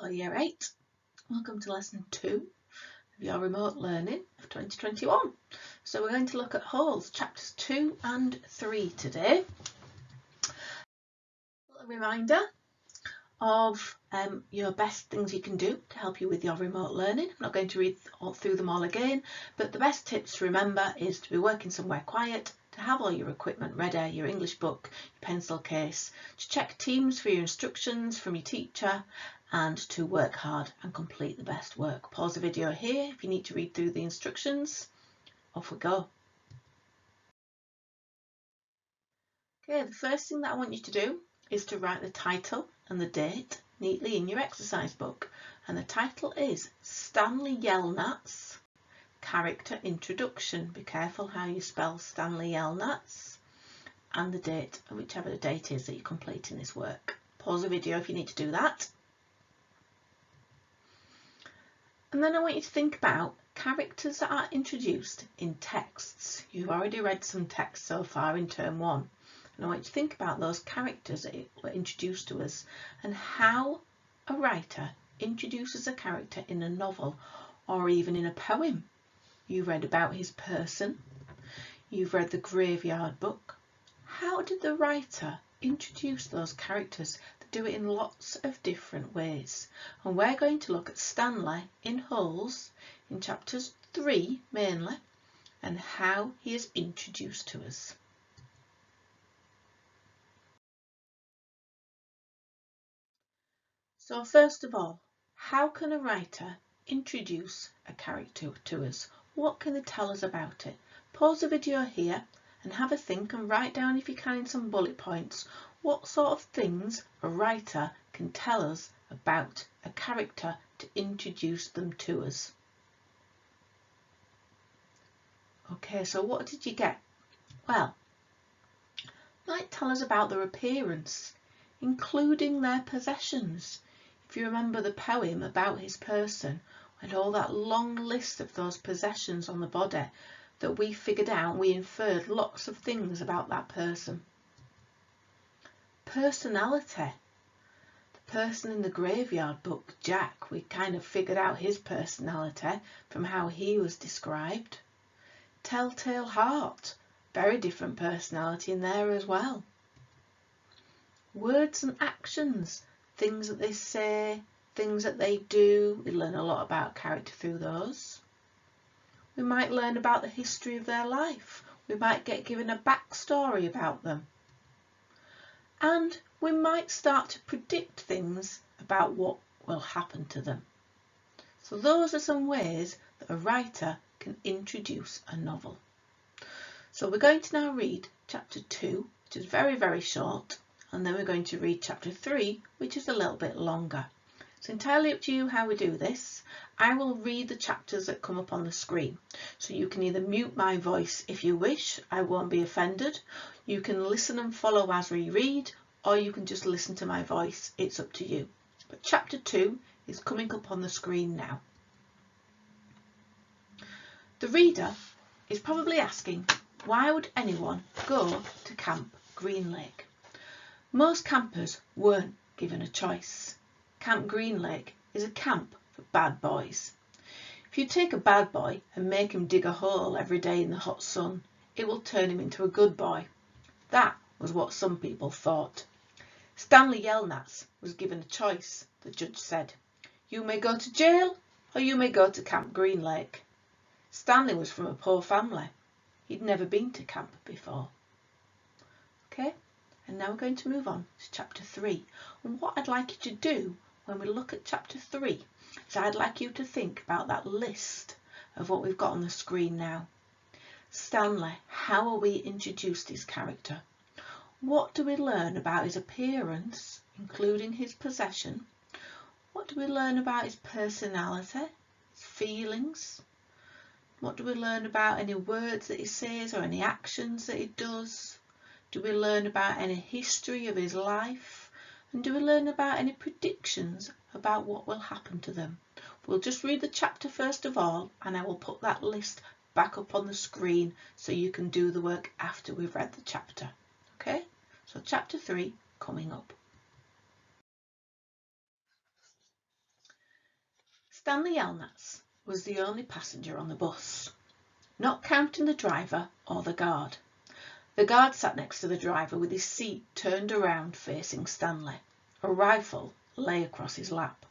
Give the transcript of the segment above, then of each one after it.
for Year 8. Welcome to Lesson 2 of your remote learning of 2021. So we're going to look at wholes, chapters 2 and 3 today. A reminder of your best things you can do to help you with your remote learning. I'm not going to read through them all again, but the best tips to remember is to be working somewhere quiet, to have all your equipment ready, your English book, your pencil case, to check Teams for your instructions from your teacher, and to work hard and complete the best work. Pause the video here if you need to read through the instructions. Off we go. Okay, the first thing that I want you to do is to write the title and the date neatly in your exercise book. And the title is Stanley Yelnats Character Introduction. Be careful how you spell Stanley Yelnats, and the date, whichever the date is that you're completing this work. Pause the video if you need to do that. And then I want you to think about characters that are introduced in texts. You've already read some text so far in term 1. And I want you to think about those characters that were introduced to us and how a writer introduces a character in a novel or even in a poem. You read about his person. You've read the Graveyard Book. How did the writer introduce those characters? They do it in lots of different ways. And we're going to look at Stanley in wholes in chapters 3 mainly, and how he is introduced to us. So first of all, how can a writer introduce a character to us? What can they tell us about it? Pause the video here and have a think and write down, if you can, in some bullet points, what sort of things a writer can tell us about a character to introduce them to us. Okay, so what did you get? Well, might tell us about their appearance, including their possessions. If you remember the poem about his person, we had all that long list of those possessions on the body that we figured out, we inferred lots of things about that person. Personality. The person in the Graveyard Book, Jack, we kind of figured out his personality from how he was described. Telltale Heart, very different personality in there as well. Words and actions, things that they say, things that they do. We learn a lot about character through those. We might learn about the history of their life. We might get given a backstory about them. And we might start to predict things about what will happen to them. So those are some ways that a writer can introduce a novel. So we're going to now read chapter 2, which is very, very short. And then we're going to read chapter 3, which is a little bit longer. It's entirely up to you how we do this. I will read the chapters that come up on the screen. So you can either mute my voice if you wish, I won't be offended. You can listen and follow as we read, or you can just listen to my voice. It's up to you. But chapter 2 is coming up on the screen now. The reader is probably asking, why would anyone go to Camp Green Lake? Most campers weren't given a choice. Camp Green Lake is a camp for bad boys. If you take a bad boy and make him dig a hole every day in the hot sun, it will turn him into a good boy. That was what some people thought. Stanley Yelnats was given a choice, the judge said. You may go to jail or you may go to Camp Green Lake. Stanley was from a poor family. He'd never been to camp before. Okay? And now we're going to move on to chapter 3. And what I'd like you to do when we look at chapter 3 is I'd like you to think about that list of what we've got on the screen now. Stanley, how are we introduced his character? What do we learn about his appearance, including his possession? What do we learn about his personality, his feelings? What do we learn about any words that he says or any actions that he does? Do we learn about any history of his life? And do we learn about any predictions about what will happen to them? We'll just read the chapter first of all, and I will put that list back up on the screen so you can do the work after we've read the chapter. Okay? So chapter 3 coming up. Stanley Yelnats was the only passenger on the bus, not counting the driver or the guard. The guard sat next to the driver with his seat turned around facing Stanley. A rifle lay across his lap.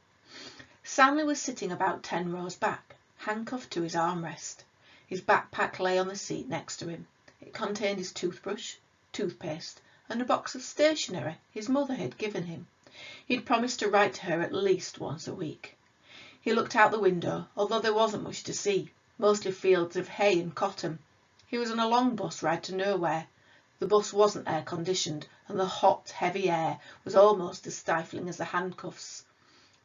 Stanley was sitting about 10 rows back, handcuffed to his armrest. His backpack lay on the seat next to him. It contained his toothbrush, toothpaste, and a box of stationery his mother had given him. He'd promised to write to her at least once a week. He looked out the window, although there wasn't much to see, mostly fields of hay and cotton. He was on a long bus ride to nowhere. The bus wasn't air-conditioned, and the hot, heavy air was almost as stifling as the handcuffs.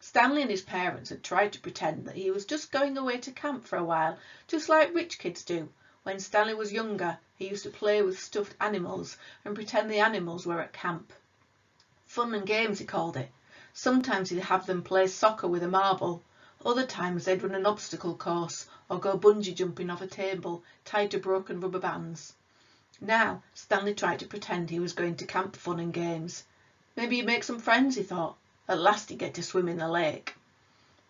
Stanley and his parents had tried to pretend that he was just going away to camp for a while, just like rich kids do. When Stanley was younger, he used to play with stuffed animals and pretend the animals were at camp. Fun and games, he called it. Sometimes he'd have them play soccer with a marble. Other times they'd run an obstacle course or go bungee jumping off a table tied to broken rubber bands. Now Stanley tried to pretend he was going to camp for fun and games. Maybe he'd make some friends, he thought. At last he'd get to swim in the lake.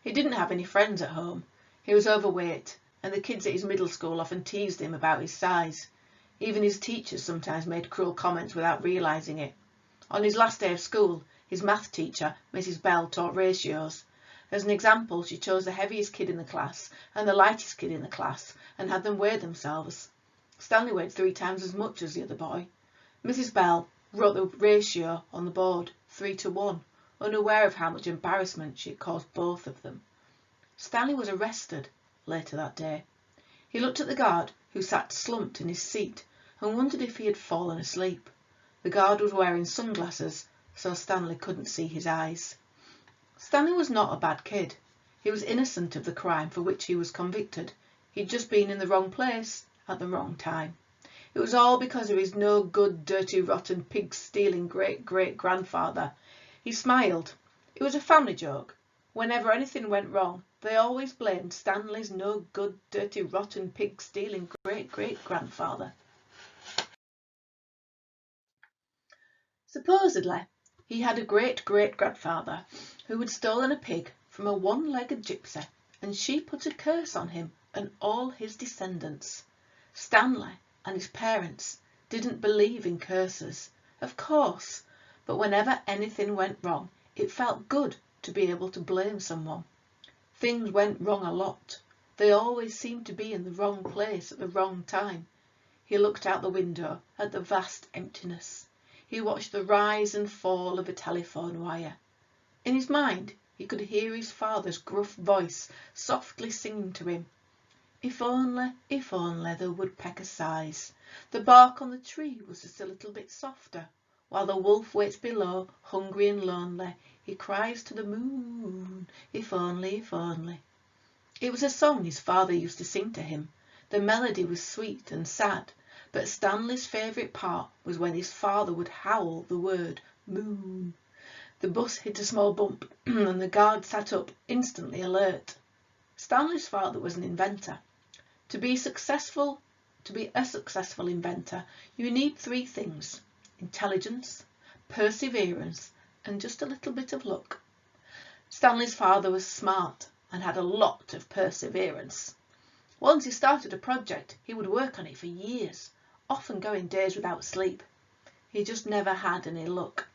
He didn't have any friends at home. He was overweight, and the kids at his middle school often teased him about his size. Even his teachers sometimes made cruel comments without realising it. On his last day of school, his math teacher, Mrs. Bell, taught ratios. As an example, she chose the heaviest kid in the class and the lightest kid in the class and had them weigh themselves. Stanley weighed 3 times as much as the other boy. Mrs. Bell wrote the ratio on the board, 3-to-1, unaware of how much embarrassment she had caused both of them. Stanley was arrested later that day. He looked at the guard, who sat slumped in his seat, and wondered if he had fallen asleep. The guard was wearing sunglasses, so Stanley couldn't see his eyes. Stanley was not a bad kid. He was innocent of the crime for which he was convicted. He'd just been in the wrong place at the wrong time. It was all because of his no-good, dirty, rotten, pig-stealing great-great-grandfather. He smiled. It was a family joke. Whenever anything went wrong, they always blamed Stanley's no-good, dirty, rotten, pig-stealing great-great-grandfather. Supposedly, he had a great-great-grandfather who had stolen a pig from a one-legged gypsy, and she put a curse on him and all his descendants. Stanley and his parents didn't believe in curses, of course, but whenever anything went wrong, it felt good to be able to blame someone. Things went wrong a lot. They always seemed to be in the wrong place at the wrong time. He looked out the window at the vast emptiness. He watched the rise and fall of a telephone wire. In his mind, he could hear his father's gruff voice softly singing to him. If only the woodpecker sighs, the bark on the tree was just a little bit softer. While the wolf waits below, hungry and lonely, he cries to the moon, if only, if only. It was a song his father used to sing to him. The melody was sweet and sad, but Stanley's favourite part was when his father would howl the word moon. The bus hit a small bump and the guard sat up, instantly alert. Stanley's father was an inventor. To be a successful inventor, you need 3 things: intelligence, perseverance, and just a little bit of luck. Stanley's father was smart and had a lot of perseverance. Once he started a project, he would work on it for years, often going days without sleep. He just never had any luck.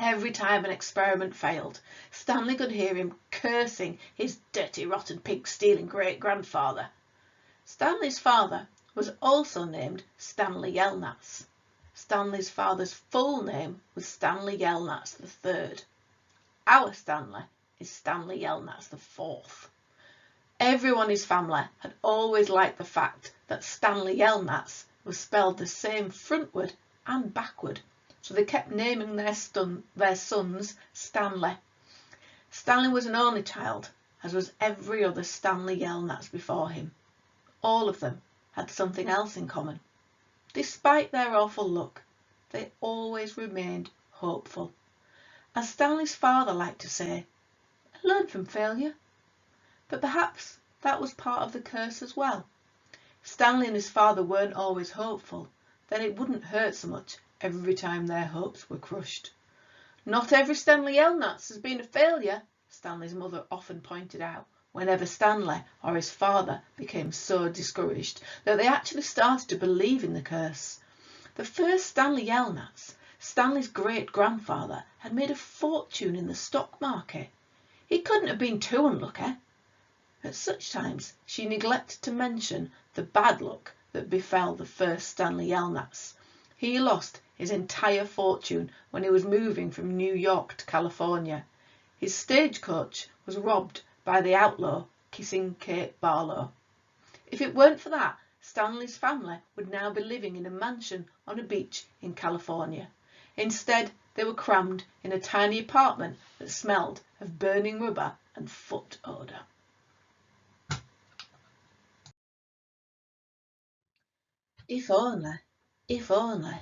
Every time an experiment failed, Stanley could hear him cursing his dirty, rotten, pig-stealing great-grandfather. Stanley's father was also named Stanley Yelnats. Stanley's father's full name was Stanley Yelnats III. Our Stanley is Stanley Yelnats IV. Everyone in his family had always liked the fact that Stanley Yelnats was spelled the same frontward and backward, so they kept naming their sons Stanley. Stanley was an only child, as was every other Stanley Yelnats before him. All of them had something else in common. Despite their awful luck, they always remained hopeful. As Stanley's father liked to say, "I learned from failure." But perhaps that was part of the curse as well. If Stanley and his father weren't always hopeful, then it wouldn't hurt so much every time their hopes were crushed. "Not every Stanley Yelnats has been a failure," Stanley's mother often pointed out. whenever Stanley or his father became so discouraged that they actually started to believe in the curse. The first Stanley Yelnats, Stanley's great-grandfather, had made a fortune in the stock market. He couldn't have been too unlucky. At such times she neglected to mention the bad luck that befell the first Stanley Yelnats. He lost his entire fortune when he was moving from New York to California. His stagecoach was robbed by the outlaw Kissing Kate Barlow. If it weren't for that, Stanley's family would now be living in a mansion on a beach in California. Instead, they were crammed in a tiny apartment that smelled of burning rubber and foot odour. If only, if only.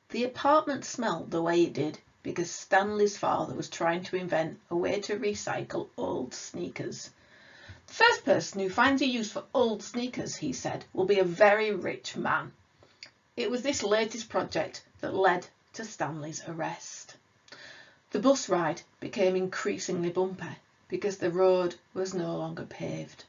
The apartment smelled the way it did because Stanley's father was trying to invent a way to recycle old sneakers. The first person who finds a use for old sneakers, he said, will be a very rich man. It was this latest project that led to Stanley's arrest. The bus ride became increasingly bumpy because the road was no longer paved.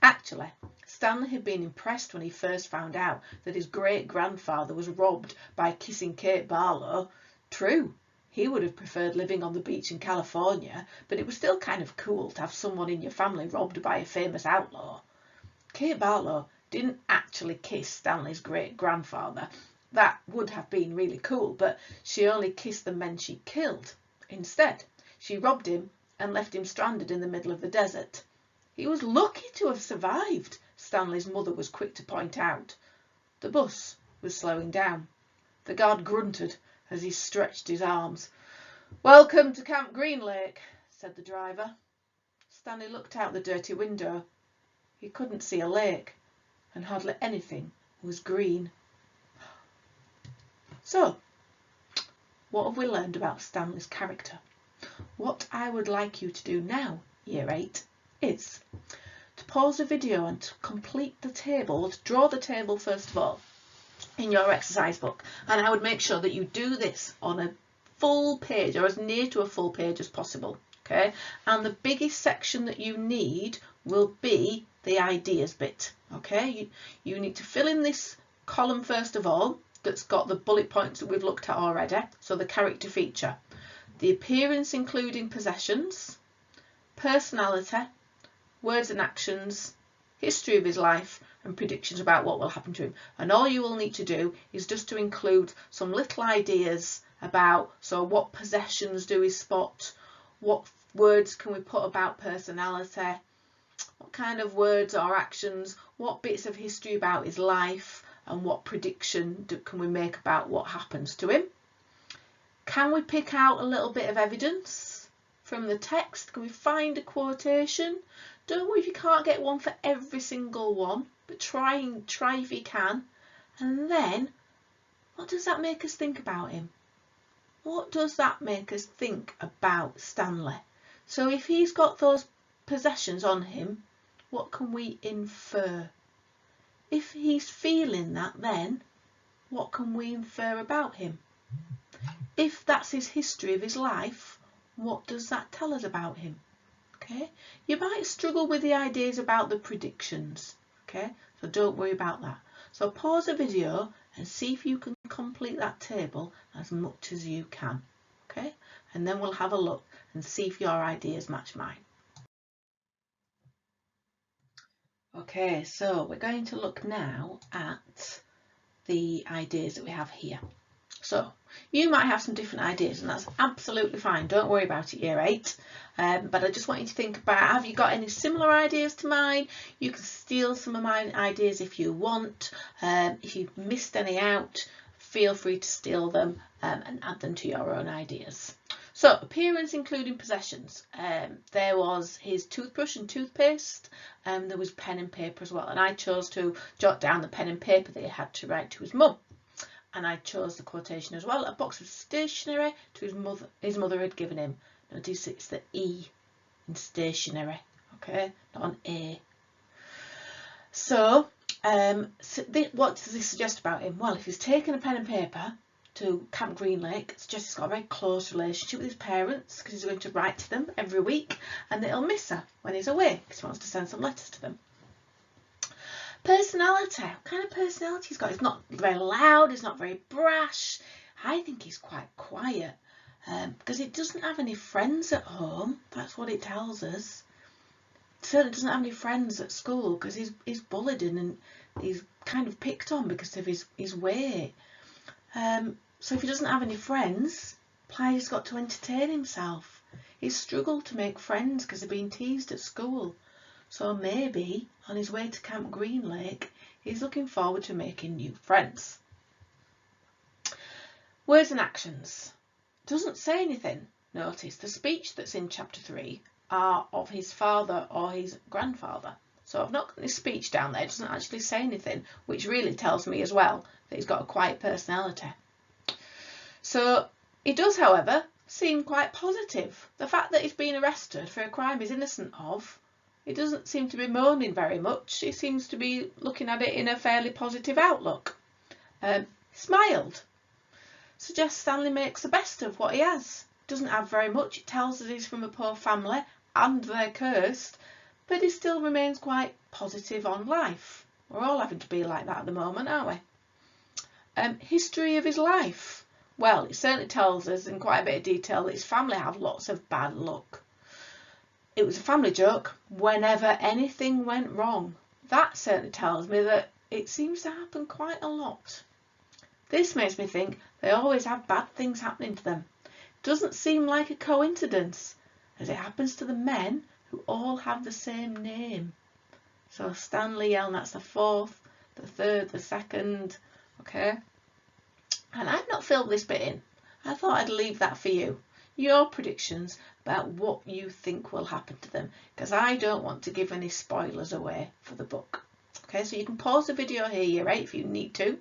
Actually, Stanley had been impressed when he first found out that his great-grandfather was robbed by Kissing Kate Barlow. True, he would have preferred living on the beach in California, but it was still kind of cool to have someone in your family robbed by a famous outlaw. Kate Barlow didn't actually kiss Stanley's great-grandfather. That would have been really cool, but she only kissed the men she killed. Instead, she robbed him and left him stranded in the middle of the desert. He was lucky to have survived, Stanley's mother was quick to point out. The bus was slowing down. The guard grunted as he stretched his arms. "Welcome to Camp Green Lake," said the driver. Stanley looked out the dirty window. He couldn't see a lake, and hardly anything was green. So, what have we learned about Stanley's character? What I would like you to do now, Year 8, is to pause the video and to complete the table, or to draw the table first of all in your exercise book. And I would make sure that you do this on a full page or as near to a full page as possible. Okay, and the biggest section that you need will be the ideas bit. Okay, you need to fill in this column first of all that's got the bullet points that we've looked at already. So the character feature, the appearance including possessions, personality, words and actions, history of his life, and predictions about what will happen to him. And all you will need to do is just to include some little ideas about, so what possessions do we spot, what words can we put about personality, what kind of words or actions, what bits of history about his life, and what prediction can we make about what happens to him. Can we pick out a little bit of evidence from the text? Can we find a quotation? Don't worry if you can't get one for every single one, but try if you can. And then, what does that make us think about him? What does that make us think about Stanley? So if he's got those possessions on him, what can we infer? If he's feeling that, then what can we infer about him? If that's his history of his life, what does that tell us about him? Okay, you might struggle with the ideas about the predictions. Okay, so don't worry about that. So pause the video and see if you can complete that table as much as you can. Okay, and then we'll have a look and see if your ideas match mine. Okay, so we're going to look now at the ideas that we have here. So you might have some different ideas, and that's absolutely fine. Don't worry about it, Year 8. But I just want you to think about, have you got any similar ideas to mine? You can steal some of my ideas if you want. If you've missed any out, feel free to steal them and add them to your own ideas. So, appearance including possessions. There was his toothbrush and toothpaste. There was pen and paper as well. And I chose to jot down the pen and paper that he had to write to his mum. And I chose the quotation as well, a box of stationery to his mother had given him. Notice it's the E in stationery, okay, not an A. So, what does this suggest about him? Well, if he's taken a pen and paper, to Camp Green Lake suggests he's got a very close relationship with his parents because he's going to write to them every week, and that he'll miss her when he's away because he wants to send some letters to them. Personality. What kind of personality he's got? He's not very loud, he's not very brash. I think he's quite quiet because he doesn't have any friends at home. That's what it tells us. Certainly doesn't have any friends at school because he's bullied and he's kind of picked on because of his weight. So if he doesn't have any friends, Pliers got to entertain himself. He's struggled to make friends because he's been teased at school. So maybe on his way to Camp Green Lake, he's looking forward to making new friends. Words and actions. Doesn't say anything. Notice the speech that's in chapter 3 are of his father or his grandfather. So I've not got this speech down there. It doesn't actually say anything, which really tells me as well that he's got a quiet personality. So he does, however, seem quite positive. The fact that he's been arrested for a crime he's innocent of, he doesn't seem to be moaning very much. He seems to be looking at it in a fairly positive outlook. Smiled. Suggests Stanley makes the best of what he has. Doesn't have very much. It tells us he's from a poor family and they're cursed, but he still remains quite positive on life. We're all having to be like that at the moment, aren't we? History of his life. Well, it certainly tells us in quite a bit of detail that his family have lots of bad luck. It was a family joke whenever anything went wrong. That certainly tells me that it seems to happen quite a lot. This makes me think they always have bad things happening to them. Doesn't seem like a coincidence, as it happens to the men who all have the same name. So Stanley, and that's the fourth, the third, the second, okay? And I've not filled this bit in. I thought I'd leave that for you. Your predictions about what you think will happen to them, because I don't want to give any spoilers away for the book. Okay, so you can pause the video here, Year 8, if you need to.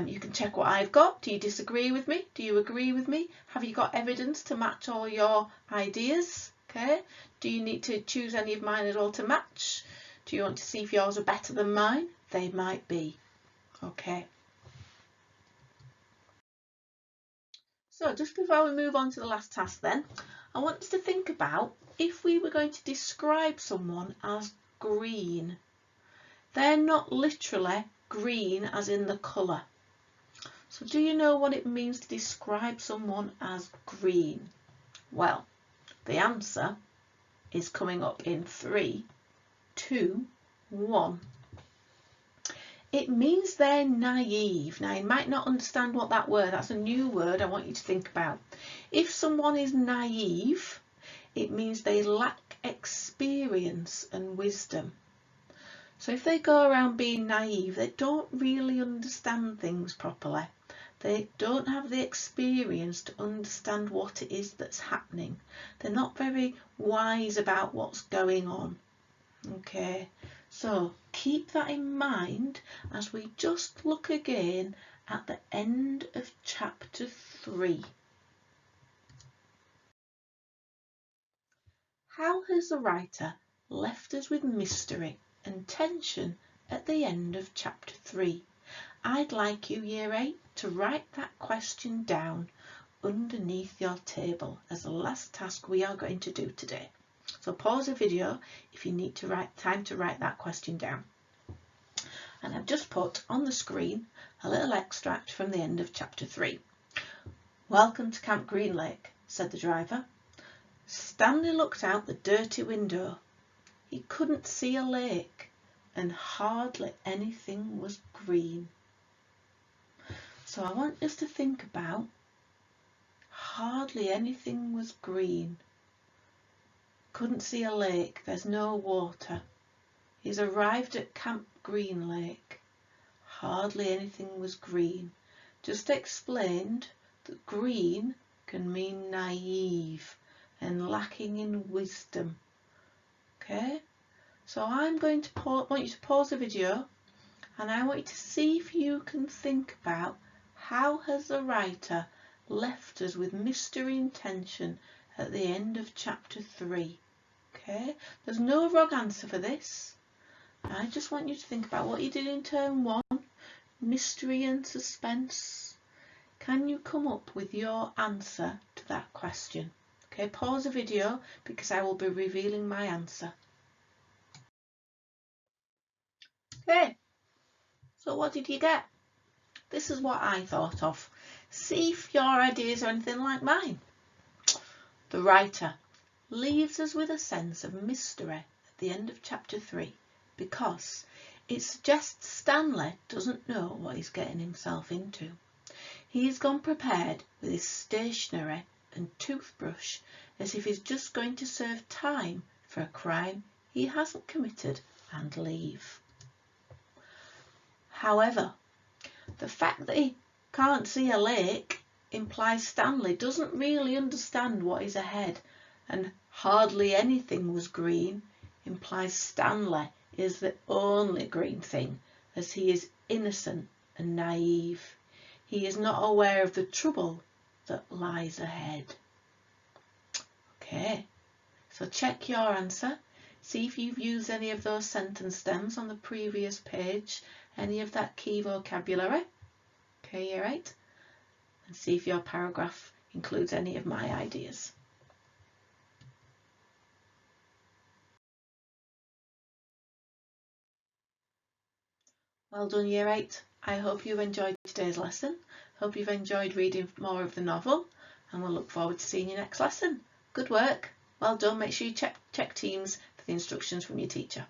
You can check what I've got. Do you disagree with me? Do you agree with me? Have you got evidence to match all your ideas? Okay. Do you need to choose any of mine at all to match? Do you want to see if yours are better than mine? They might be. Okay. So just before we move on to the last task then, I want us to think about if we were going to describe someone as green. They're not literally green as in the colour. So do you know what it means to describe someone as green? Well, the answer is coming up in 3, 2, 1. It means they're naive. Now, you might not understand what that word, that's a new word I want you to think about. If someone is naive, it means they lack experience and wisdom. So if they go around being naive, they don't really understand things properly. They don't have the experience to understand what it is that's happening. They're not very wise about what's going on. Okay, so keep that in mind as we just look again at the end of chapter 3. How has the writer left us with mystery and tension at the end of chapter 3? I'd like you, Year 8, to write that question down underneath your table as the last task we are going to do today. So pause the video if you need to time to write that question down. And I've just put on the screen a little extract from the end of chapter 3. "Welcome to Camp Green Lake," said the driver. Stanley looked out the dirty window. He couldn't see a lake, and hardly anything was green. So I want us to think about hardly anything was green. Couldn't see a lake, there's no water. He's arrived at Camp Green Lake. Hardly anything was green. Just explained that green can mean naive and lacking in wisdom. Okay, so I'm going to want you to pause the video, and I want you to see if you can think about how has the writer left us with mystery and tension at the end of chapter 3. Okay, there's no wrong answer for this. I just want you to think about what you did in term 1, mystery and suspense. Can you come up with your answer to that question? Okay, pause the video because I will be revealing my answer. Okay, so what did you get? This is what I thought of. See if your ideas are anything like mine. The writer leaves us with a sense of mystery at the end of chapter 3 because it suggests Stanley doesn't know what he's getting himself into. He's gone prepared with his stationery and toothbrush as if he's just going to serve time for a crime he hasn't committed and leave. However, the fact that he can't see a lake implies Stanley doesn't really understand what is ahead, and hardly anything was green implies Stanley is the only green thing, as he is innocent and naive. He is not aware of the trouble that lies ahead. Okay, so check your answer. See if you've used any of those sentence stems on the previous page, any of that key vocabulary. Okay, year 8. And see if your paragraph includes any of my ideas. Well done, year 8. I hope you've enjoyed today's lesson. Hope you've enjoyed reading more of the novel, and we'll look forward to seeing you next lesson. Good work. Well done. Make sure you check Teams for the instructions from your teacher.